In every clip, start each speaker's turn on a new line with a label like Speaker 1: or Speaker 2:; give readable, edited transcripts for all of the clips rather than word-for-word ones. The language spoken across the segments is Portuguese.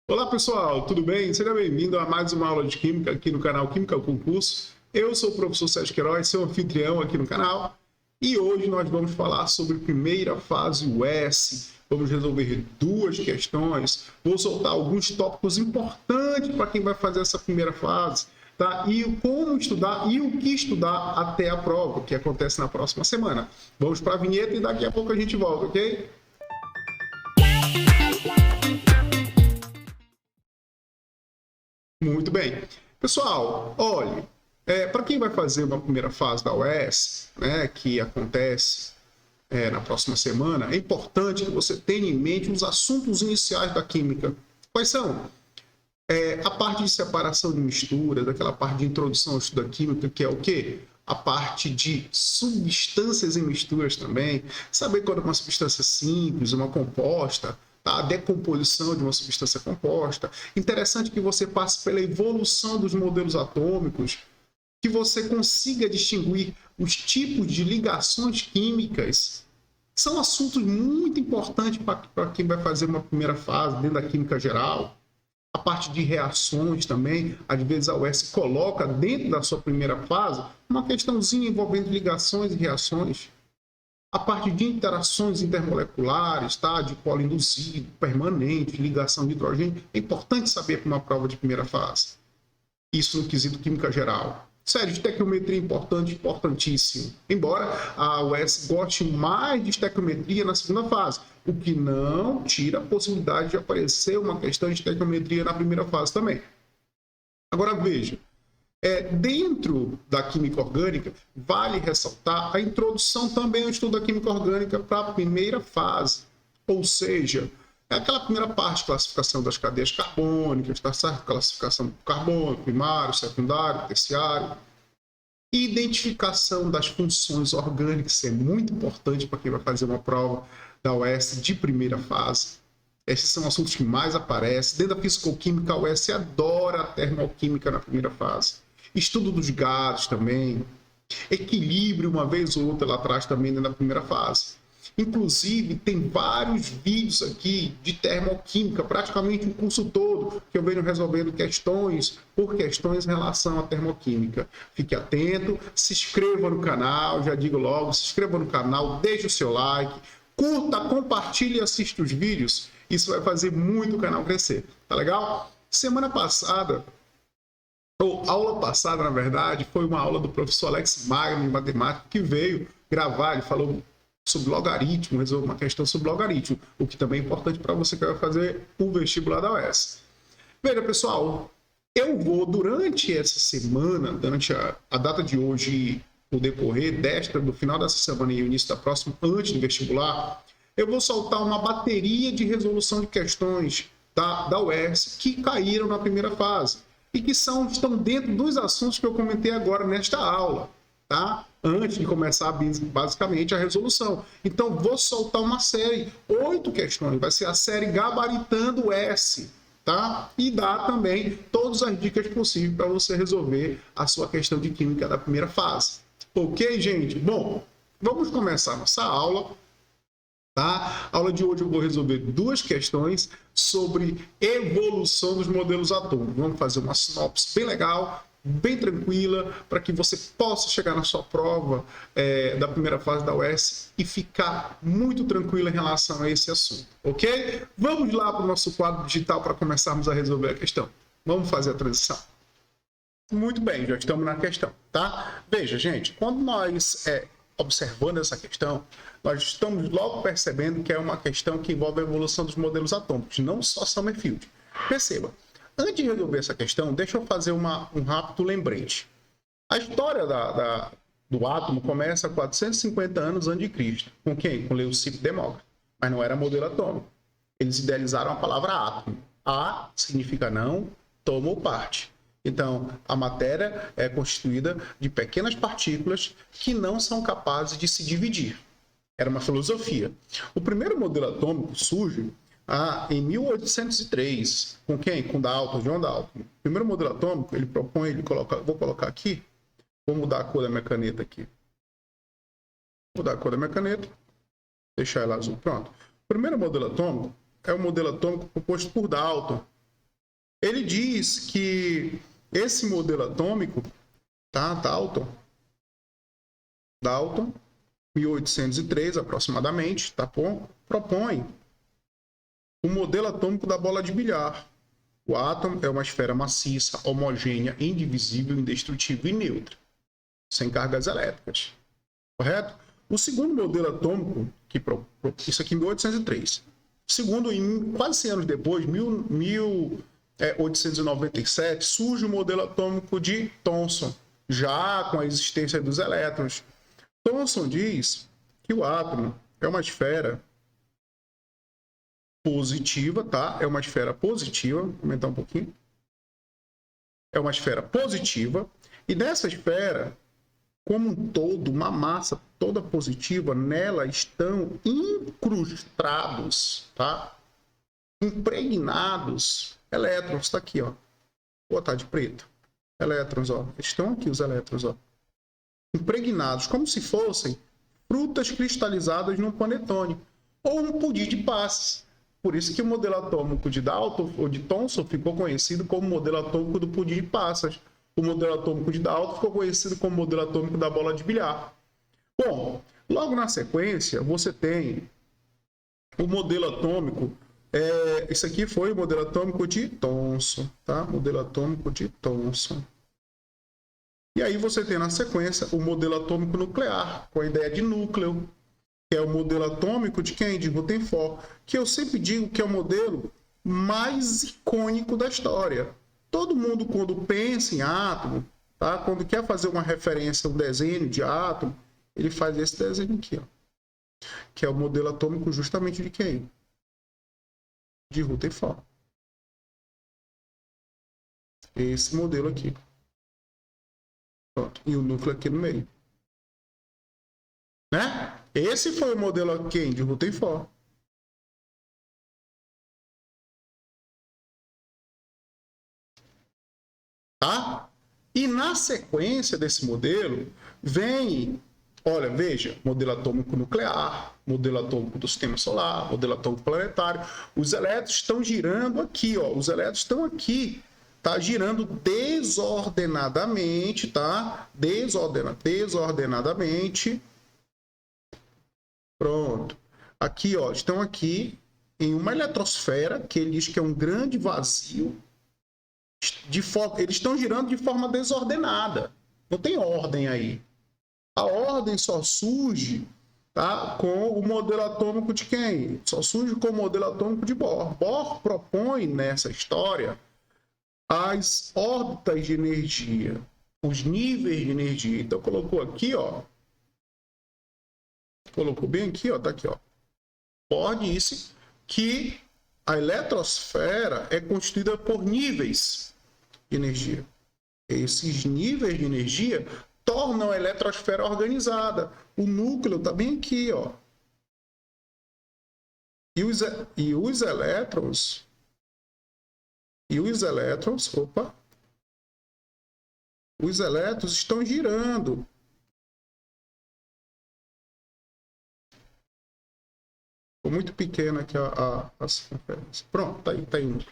Speaker 1: Olá pessoal, tudo bem? Seja bem-vindo a mais uma aula de Química aqui no canal Química Concurso. Eu sou o professor Sérgio Queiroz, seu anfitrião aqui no canal. E hoje nós vamos falar sobre primeira fase US. Vamos resolver duas questões. Vou soltar alguns tópicos importantes para quem vai fazer essa primeira fase, tá? E como estudar e o que estudar até a prova, que acontece na próxima semana. Vamos para a vinheta e daqui a pouco a gente volta, ok? Muito bem. Pessoal, olhe, para quem vai fazer uma primeira fase da UES, né, que acontece na próxima semana, é importante que você tenha em mente os assuntos iniciais da química. Quais são? A parte de separação de misturas, aquela parte de introdução ao estudo da química, que é o quê? A parte de substâncias em misturas também, saber quando é uma substância simples, uma composta, tá? A decomposição de uma substância composta. Interessante que você passe pela evolução dos modelos atômicos, que você consiga distinguir os tipos de ligações químicas. São assuntos muito importantes para quem vai fazer uma primeira fase dentro da química geral. A parte de reações também, às vezes a UES coloca dentro da sua primeira fase uma questãozinha envolvendo ligações e reações. A parte de interações intermoleculares, tá? De polo induzido, permanente, ligação de hidrogênio, é importante saber para uma prova de primeira fase. Isso no quesito química geral. Sério, de estequiometria importante, importantíssimo. Embora a UES goste mais de estequiometria na segunda fase, o que não tira a possibilidade de aparecer uma questão de estequiometria na primeira fase também. Agora veja, dentro da química orgânica, vale ressaltar a introdução também ao estudo da química orgânica para a primeira fase, ou seja, é aquela primeira parte, classificação das cadeias carbônicas, tá certo? Classificação do carbono, primário, secundário, terciário. E identificação das funções orgânicas é muito importante para quem vai fazer uma prova da UES de primeira fase. Esses são assuntos que mais aparecem. Dentro da fisicoquímica, a UES adora a termoquímica na primeira fase. Estudo dos gases também. Equilíbrio, uma vez ou outra, ela traz também dentro da primeira fase. Inclusive, tem vários vídeos aqui de termoquímica, praticamente o curso todo, que eu venho resolvendo questões por questões em relação à termoquímica. Fique atento, se inscreva no canal, já digo logo, se inscreva no canal, deixe o seu like, curta, compartilhe e assista os vídeos. Isso vai fazer muito o canal crescer, tá legal? Semana passada, ou aula passada, na verdade, foi uma aula do professor Alex Magno, de matemática, que veio gravar, ele falou sobre logaritmo, resolver uma questão sobre logaritmo, o que também é importante para você que vai fazer o vestibular da UES. Veja, pessoal, eu vou, durante essa semana, durante a data de hoje, no decorrer do final dessa semana e o início da próxima, antes do vestibular, eu vou soltar uma bateria de resolução de questões da UES que caíram na primeira fase e que estão dentro dos assuntos que eu comentei agora nesta aula, tá? Antes de começar basicamente a resolução. Então, vou soltar uma série, 8 questões, vai ser a série Gabaritando S, tá? E dá também todas as dicas possíveis para você resolver a sua questão de química da primeira fase. Ok, gente? Bom, vamos começar nossa aula. Tá? A aula de hoje eu vou resolver duas questões sobre evolução dos modelos atômicos. Vamos fazer uma sinopse bem legal, bem tranquila, para que você possa chegar na sua prova da primeira fase da UES e ficar muito tranquilo em relação a esse assunto, ok? Vamos lá para o nosso quadro digital para começarmos a resolver a questão. Vamos fazer a transição. Muito bem, já estamos na questão, tá? Veja, gente, quando nós observando essa questão, nós estamos logo percebendo que é uma questão que envolve a evolução dos modelos atômicos, não só Summerfield. Perceba, antes de resolver essa questão, deixa eu fazer um rápido lembrete. A história do átomo começa há 450 anos antes de Cristo. Com quem? Com Leucipo e Demócrito. Mas não era modelo atômico. Eles idealizaram a palavra átomo. A significa não, toma ou parte. Então, a matéria é constituída de pequenas partículas que não são capazes de se dividir. Era uma filosofia. O primeiro modelo atômico surge em 1803. Com quem? Com Dalton, John Dalton. O primeiro modelo atômico, ele propõe, vou colocar aqui, vou mudar a cor da minha caneta aqui. Vou mudar a cor da minha caneta, deixar ela azul, pronto. O primeiro modelo atômico é o modelo atômico proposto por Dalton. Ele diz que esse modelo atômico, tá, Dalton, 1803 aproximadamente, tá bom? Propõe o modelo atômico da bola de bilhar. O átomo é uma esfera maciça, homogênea, indivisível, indestrutível e neutra, sem cargas elétricas. Correto? O segundo modelo atômico, isso aqui em 1803. Segundo, quase 100 anos depois, 1897, surge o modelo atômico de Thomson, já com a existência dos elétrons. Thomson diz que o átomo é uma esfera positiva, tá? É uma esfera positiva, vou comentar um pouquinho. É uma esfera positiva, e nessa esfera, como um todo, uma massa toda positiva, nela estão incrustados, tá? Impregnados elétrons, tá aqui, ó. Vou botar de preto. Elétrons, ó. Estão aqui os elétrons, ó. Impregnados, como se fossem frutas cristalizadas num panetone, ou um pudim de passas. Por isso que o modelo atômico de Dalton ou de Thomson ficou conhecido como modelo atômico do pudim de passas. O modelo atômico de Dalton ficou conhecido como modelo atômico da bola de bilhar. Bom, logo na sequência, você tem o modelo atômico. Isso aqui foi o modelo atômico de Thomson, tá? Modelo atômico de Thomson. E aí você tem na sequência o modelo atômico nuclear, com a ideia de núcleo, que é o modelo atômico de quem? De Rutherford, que eu sempre digo que é o modelo mais icônico da história. Todo mundo, quando pensa em átomo, tá? Quando quer fazer uma referência, um desenho de átomo, ele faz esse desenho aqui, ó, que é o modelo atômico justamente de quem? De Rutherford. Esse modelo aqui. Pronto. E o núcleo aqui no meio. Né? Esse foi o modelo quem? De Rutherford. Tá? E na sequência desse modelo, vem, olha, veja, modelo atômico nuclear, modelo atômico do sistema solar, modelo atômico planetário. Os elétrons estão girando aqui, ó. Os elétrons estão aqui, tá? Girando desordenadamente, tá? Desordenadamente. Pronto. Aqui, ó, estão aqui em uma eletrosfera, que ele diz que é um grande vazio. Eles estão girando de forma desordenada. Não tem ordem aí. A ordem só surge, tá, com o modelo atômico de quem? Só surge com o modelo atômico de Bohr. Bohr propõe nessa história as órbitas de energia, os níveis de energia. Então colocou aqui, ó. Colocou bem aqui, ó, tá aqui, ó. Bohr disse que a eletrosfera é constituída por níveis de energia. Esses níveis de energia tornam a eletrosfera organizada. O núcleo está bem aqui, ó. E os elétrons, opa, os elétrons estão girando. Ficou muito pequena aqui a circunferência. Pronto, tá aí, tá indo.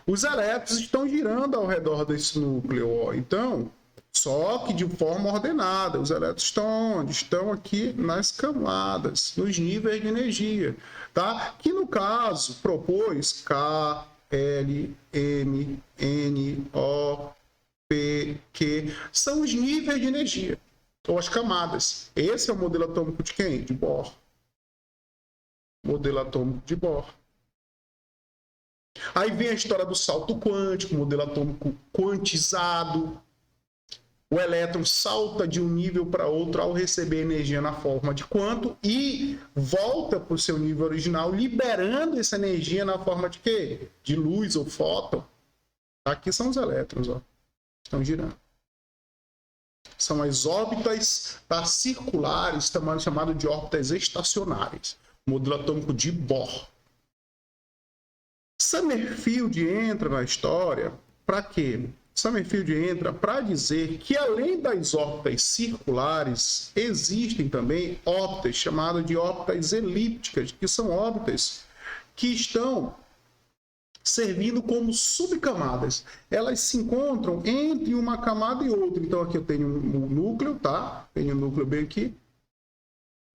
Speaker 1: Os elétrons estão girando ao redor desse núcleo, ó. Então, só que de forma ordenada. Os elétrons estão onde? Estão aqui nas camadas, nos níveis de energia, tá? Que no caso propôs K, L, M, N, O, P, Q. São os níveis de energia, ou as camadas. Esse é o modelo atômico de quem? De Bohr. Modelo atômico de Bohr. Aí vem a história do salto quântico, modelo atômico quantizado. O elétron salta de um nível para outro ao receber energia na forma de quanto e volta para o seu nível original, liberando essa energia na forma de quê? De luz ou fóton. Aqui são os elétrons, ó. Estão girando. São as órbitas circulares, também chamado de órbitas estacionárias. Modelo atômico de Bohr. Summerfield entra na história para quê? Summerfield entra para dizer que além das órbitas circulares, existem também órbitas chamadas de órbitas elípticas, que são órbitas que estão servindo como subcamadas. Elas se encontram entre uma camada e outra. Então, aqui eu tenho um núcleo, tá? Tenho um núcleo bem aqui.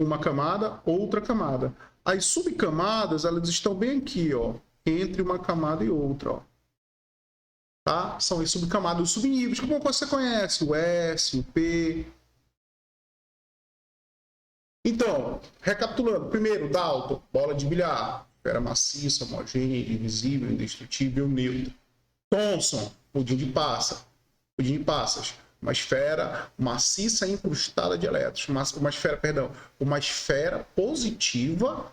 Speaker 1: Uma camada, outra camada. As subcamadas, elas estão bem aqui, ó, entre uma camada e outra, ó. Tá? São as subcamadas, os subníveis, como você conhece, o S, o P. Então, recapitulando, primeiro, Dalton, bola de bilhar, esfera maciça, homogênea, indivisível, indestrutível, neutra. Thomson, pudim de passas, uma esfera maciça incrustada de elétrons, uma esfera positiva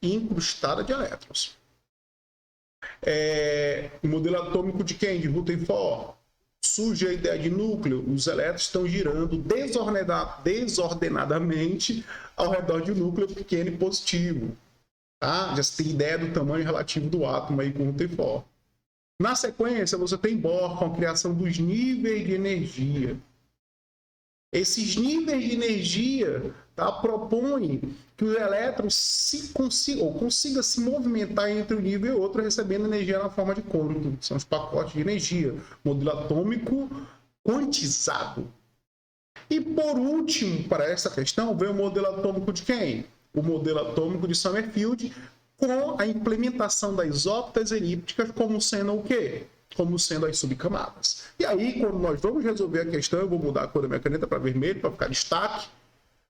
Speaker 1: incrustada de elétrons. O modelo atômico de quem? De Rutherford. Surge a ideia de núcleo, os elétrons estão girando desordenadamente ao redor de um núcleo pequeno e positivo. Tá? Já se tem ideia do tamanho relativo do átomo aí com Rutherford. Na sequência, você tem Bohr com a criação dos níveis de energia. Esses níveis de energia, tá, propõem que o elétron consiga se movimentar entre um nível e outro, recebendo energia na forma de quantum. São os pacotes de energia. Modelo atômico quantizado. E por último, para essa questão, vem o modelo atômico de quem? O modelo atômico de Summerfield, com a implementação das órbitas elípticas como sendo o quê? Como sendo as subcamadas. E aí, quando nós vamos resolver a questão, eu vou mudar a cor da minha caneta para vermelho, para ficar destaque,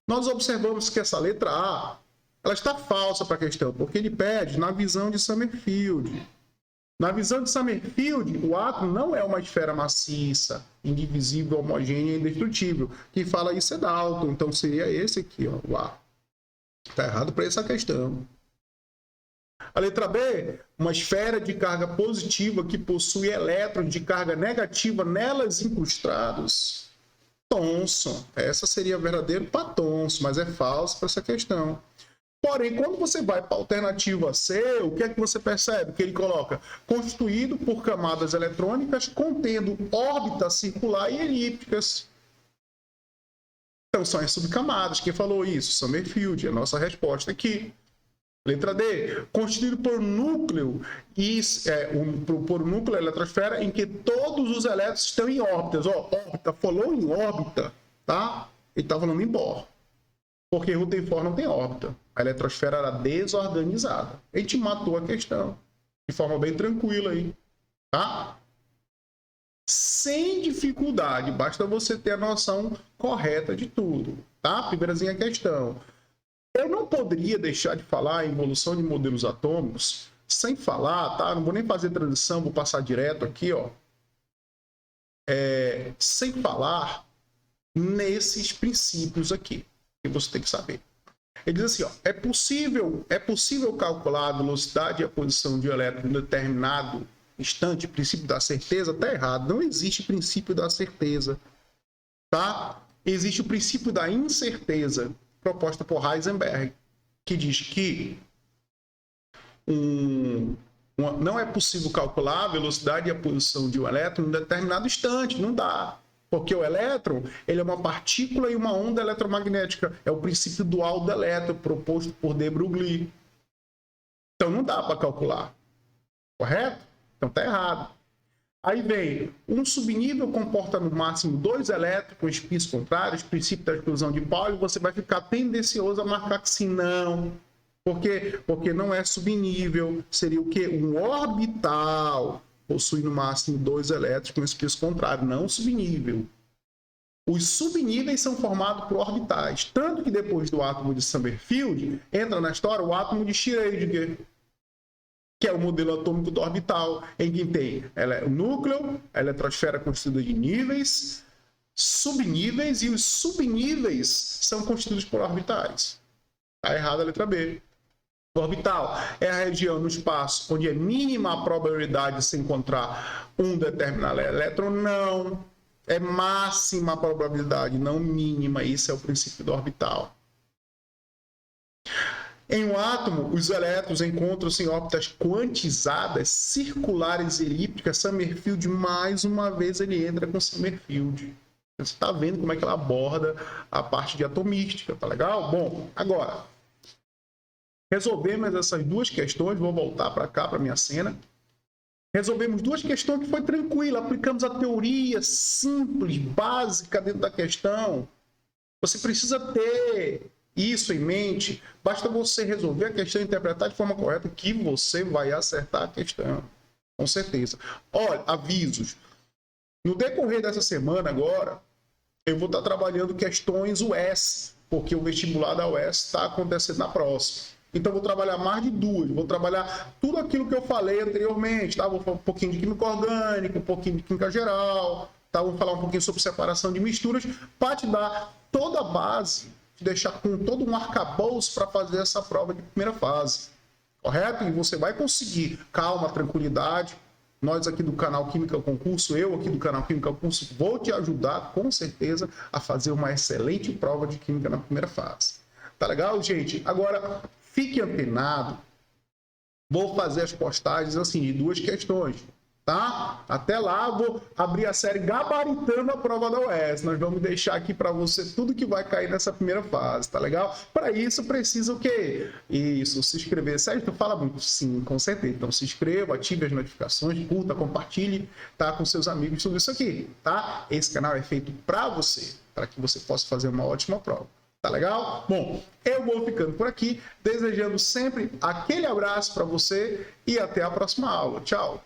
Speaker 1: nós observamos que essa letra A, ela está falsa para a questão, porque ele pede na visão de Summerfield. Na visão de Summerfield, o átomo não é uma esfera maciça, indivisível, homogênea e indestrutível. Quem fala isso é Dalton, então seria esse aqui, ó, o A. Está errado para essa questão. A letra B, uma esfera de carga positiva que possui elétrons de carga negativa nelas incrustados. Thomson. Essa seria verdadeiro para Thomson, mas é falso para essa questão. Porém, quando você vai para a alternativa C, o que é que você percebe? Que ele coloca constituído por camadas eletrônicas contendo órbita circular e elípticas. Então, são as subcamadas. Quem falou isso? Summerfield. A nossa resposta aqui. Letra D, constituído por núcleo por núcleo eletrosfera em que todos os elétrons estão em órbitas. Ó, órbita, falou em órbita, tá? Ele está falando em Bohr. Porque Rutherford não tem órbita. A eletrosfera era desorganizada. A gente matou a questão de forma bem tranquila aí, tá? Sem dificuldade, basta você ter a noção correta de tudo, tá? Primeirazinha questão. Eu não poderia deixar de falar em evolução de modelos atômicos sem falar, tá? Não vou nem fazer transição, vou passar direto aqui, ó. Sem falar nesses princípios aqui, que você tem que saber. Ele diz assim, ó, é possível calcular a velocidade e a posição de um elétron em determinado instante, princípio da certeza? Tá errado, não existe princípio da certeza, tá? Existe o princípio da incerteza, proposta por Heisenberg, que diz que não é possível calcular a velocidade e a posição de um elétron em determinado instante, não dá. Porque o elétron, ele é uma partícula e uma onda eletromagnética. É o princípio dual do elétron, proposto por de Broglie. Então não dá para calcular. Correto? Então tá errado. Aí vem, um subnível comporta no máximo 2 elétrons com espíns contrários, princípio da exclusão de Pauli, você vai ficar tendencioso a marcar que sim, não. Por quê? Porque não é subnível, seria o quê? Um orbital. Possui no máximo 2 elétrons com espíns contrários, não subnível. Os subníveis são formados por orbitais, tanto que depois do átomo de Summerfield, entra na história o átomo de Schrödinger, que é o modelo atômico do orbital, em que tem o núcleo, a eletrosfera constituída de níveis, subníveis, e os subníveis são constituídos por orbitais. Está errada a letra B. O orbital é a região no espaço onde é mínima a probabilidade de se encontrar um determinado elétron. Não. É máxima a probabilidade, não mínima. Isso é o princípio do orbital. Em um átomo, os elétrons encontram-se em órbitas quantizadas, circulares e elípticas. Summerfield, mais uma vez, ele entra com Summerfield. Você está vendo como é que ela aborda a parte de atomística, tá legal? Bom, agora, resolvemos essas duas questões. Vou voltar para cá, para minha cena. Resolvemos duas questões que foi tranquilo, aplicamos a teoria simples, básica dentro da questão. Você precisa ter isso em mente. Basta você resolver a questão e interpretar de forma correta que você vai acertar a questão. Com certeza. Olha, avisos. No decorrer dessa semana agora, eu vou estar trabalhando questões UES, porque o vestibular da UES está acontecendo na próxima. Então, vou trabalhar mais de duas. Vou trabalhar tudo aquilo que eu falei anteriormente. Tá? Vou falar um pouquinho de química orgânica, um pouquinho de química geral. Tá? Vou falar um pouquinho sobre separação de misturas, para te dar toda a base, te deixar com todo um arcabouço para fazer essa prova de primeira fase. Correto? E você vai conseguir. Calma, tranquilidade. Nós aqui do canal Química Concurso, eu aqui do canal Química Concurso, vou te ajudar, com certeza, a fazer uma excelente prova de Química na primeira fase. Tá legal, gente? Agora, fique antenado. Vou fazer as postagens assim de duas questões, tá? Até lá, vou abrir a série gabaritando a prova da UES. Nós vamos deixar aqui para você tudo que vai cair nessa primeira fase, tá legal? Para isso, precisa o quê? Isso, se inscrever. Sérgio, tu fala muito? Sim, com certeza. Então, se inscreva, ative as notificações, curta, compartilhe, tá? Com seus amigos tudo isso aqui, tá? Esse canal é feito para você, para que você possa fazer uma ótima prova. Tá legal? Bom, eu vou ficando por aqui, desejando sempre aquele abraço para você e até a próxima aula. Tchau!